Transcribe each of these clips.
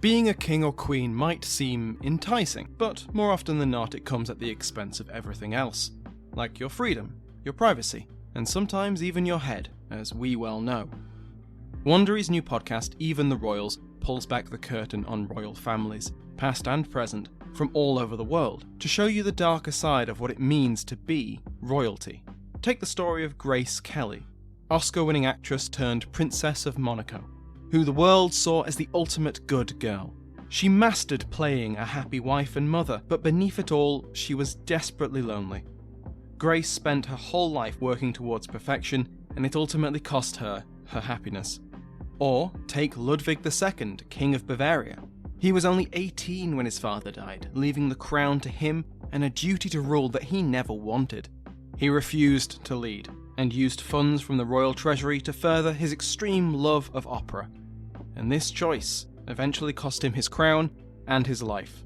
Being a king or queen might seem enticing, but more often than not it comes at the expense of everything else, like your freedom, your privacy, and sometimes even your head, as we well know. Wondery's new podcast, Even the Royals, pulls back the curtain on royal families, past and present, from all over the world, to show you the darker side of what it means to be royalty. Take the story of Grace Kelly, Oscar-winning actress turned Princess of Monaco, who the world saw as the ultimate good girl. She mastered playing a happy wife and mother, but beneath it all, she was desperately lonely. Grace spent her whole life working towards perfection, and it ultimately cost her her happiness. Or take Ludwig II, King of Bavaria. He was only 18 when his father died, leaving the crown to him and a duty to rule that he never wanted. He refused to lead, and used funds from the royal treasury to further his extreme love of opera. And this choice eventually cost him his crown and his life.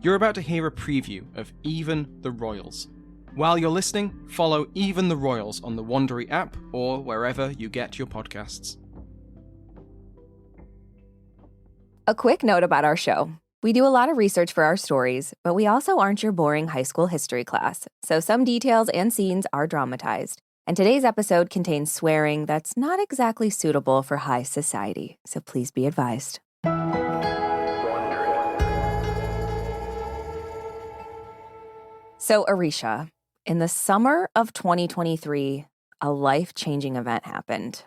You're about to hear a preview of Even the Royals. While you're listening, follow Even the Royals on the Wondery app or wherever you get your podcasts. A quick note about our show. We do a lot of research for our stories, but we also aren't your boring high school history class, so some details and scenes are dramatized. And today's episode contains swearing that's not exactly suitable for high society, so please be advised. So, Arisha, in the summer of 2023, a life-changing event happened.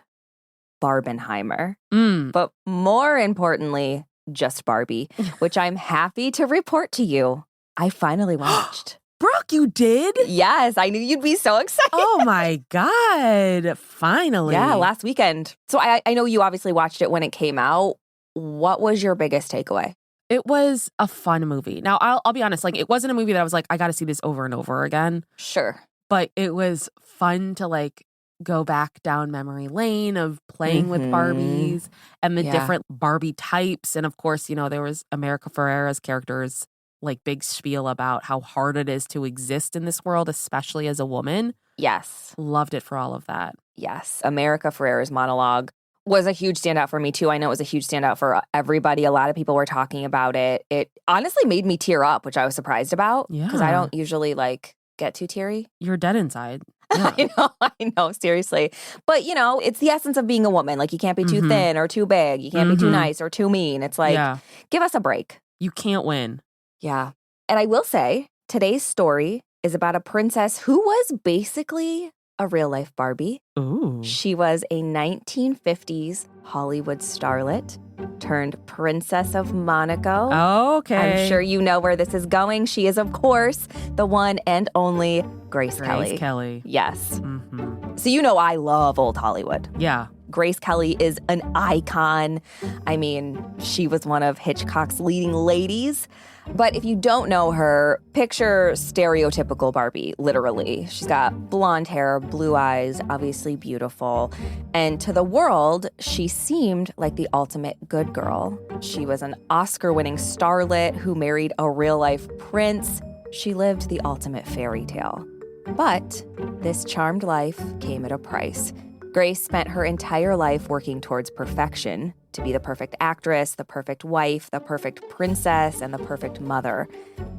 Barbenheimer. But more importantly, just Barbie, which I'm happy to report to you, I finally watched. Brooke, you did? Yes, I knew you'd be so excited. Oh my God, finally. Yeah, last weekend. So I know you obviously watched it when it came out. What was your biggest takeaway? It was a fun movie. Now, I'll be honest, like, it wasn't a movie that I was like, I got to see this over and over again. Sure. But it was fun to, like, go back down memory lane of playing with Barbies and the different Barbie types. And of course, you know, there was America Ferrera's character's like big spiel about how hard it is to exist in this world, especially as a woman. Yes. Loved it for all of that. Yes. America Ferrera's monologue was a huge standout for me too. I know it was a huge standout for everybody. A lot of people were talking about it. It honestly made me tear up, which I was surprised about. Yeah. Because I don't usually like get too teary. You're dead inside. Yeah. I know, seriously. But, you know, it's the essence of being a woman. Like, you can't be too thin or too big. You can't be too nice or too mean. It's like, give us a break. You can't win. Yeah. And I will say, today's story is about a princess who was basically a real-life Barbie. Ooh. She was a 1950s Hollywood starlet turned Princess of Monaco. Okay. I'm sure you know where this is going. She is, of course, the one and only Grace Kelly. Grace Kelly. Yes. Mm-hmm. So you know I love old Hollywood. Yeah. Grace Kelly is an icon. I mean, she was one of Hitchcock's leading ladies. But if you don't know her, picture stereotypical Barbie, literally. She's got blonde hair, blue eyes, obviously beautiful. And to the world, she seemed like the ultimate good girl. She was an Oscar-winning starlet who married a real-life prince. She lived the ultimate fairy tale. But this charmed life came at a price. Grace spent her entire life working towards perfection, to be the perfect actress, the perfect wife, the perfect princess, and the perfect mother.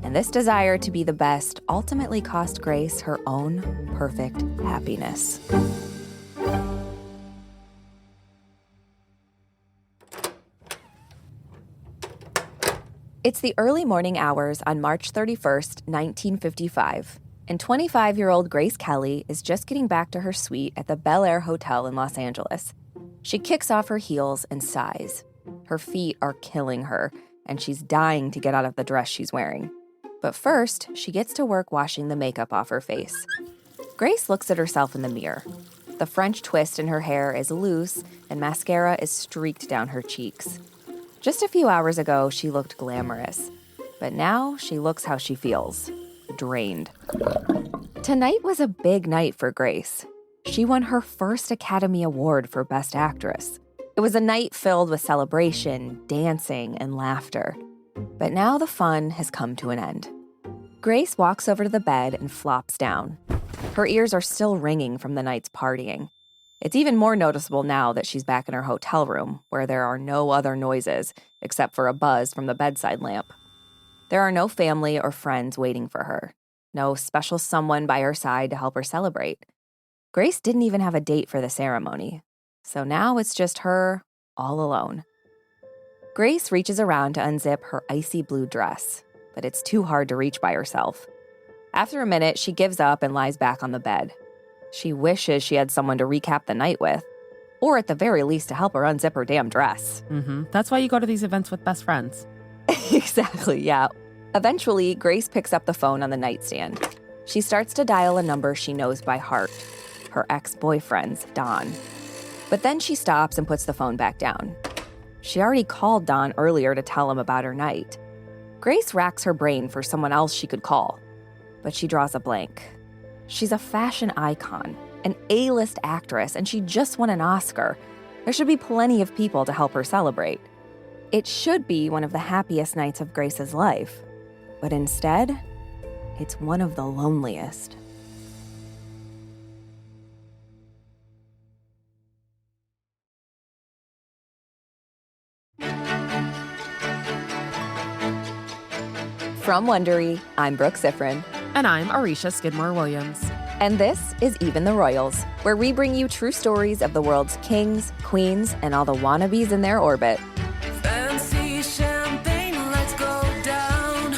And this desire to be the best ultimately cost Grace her own perfect happiness. It's the early morning hours on March 31st, 1955. And 25-year-old Grace Kelly is just getting back to her suite at the Bel Air Hotel in Los Angeles. She kicks off her heels and sighs. Her feet are killing her, and she's dying to get out of the dress she's wearing. But first, she gets to work washing the makeup off her face. Grace looks at herself in the mirror. The French twist in her hair is loose, and mascara is streaked down her cheeks. Just a few hours ago, she looked glamorous. But now, she looks how she feels. Drained. Tonight was a big night for Grace. She won her first Academy Award for Best Actress. It was a night filled with celebration, dancing, and laughter. But now the fun has come to an end. Grace walks over to the bed and flops down. Her ears are still ringing from the night's partying. It's even more noticeable now that she's back in her hotel room, where there are no other noises except for a buzz from the bedside lamp. There are no family or friends waiting for her, no special someone by her side to help her celebrate. Grace didn't even have a date for the ceremony, so now it's just her all alone. Grace reaches around to unzip her icy blue dress, but it's too hard to reach by herself. After a minute, she gives up and lies back on the bed. She wishes she had someone to recap the night with, or at the very least to help her unzip her damn dress. That's why you go to these events with best friends. Exactly, yeah. Eventually, Grace picks up the phone on the nightstand. She starts to dial a number she knows by heart, her ex-boyfriend's, Don. But then she stops and puts the phone back down. She already called Don earlier to tell him about her night. Grace racks her brain for someone else she could call, but she draws a blank. She's a fashion icon, an A-list actress, and she just won an Oscar. There should be plenty of people to help her celebrate. It should be one of the happiest nights of Grace's life, but instead, it's one of the loneliest. From Wondery, I'm Brooke Sifrin. And I'm Arisha Skidmore-Williams. And this is Even the Royals, where we bring you true stories of the world's kings, queens, and all the wannabes in their orbit. Fancy champagne, let's go down.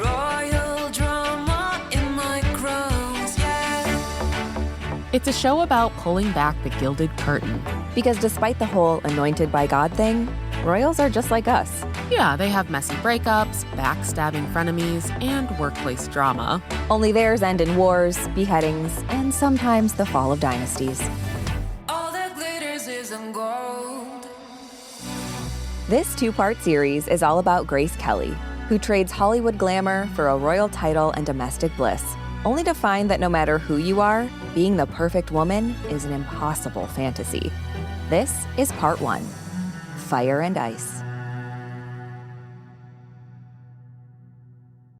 Royal drama in my crowns, yeah. It's a show about pulling back the gilded curtain. Because despite the whole anointed by God thing, royals are just like us. Yeah, they have messy breakups, backstabbing frenemies, and workplace drama. Only theirs end in wars, beheadings, and sometimes the fall of dynasties. All that glitters isn't gold. This two-part series is all about Grace Kelly, who trades Hollywood glamour for a royal title and domestic bliss, only to find that no matter who you are, being the perfect woman is an impossible fantasy. This is part 1, Fire and Ice.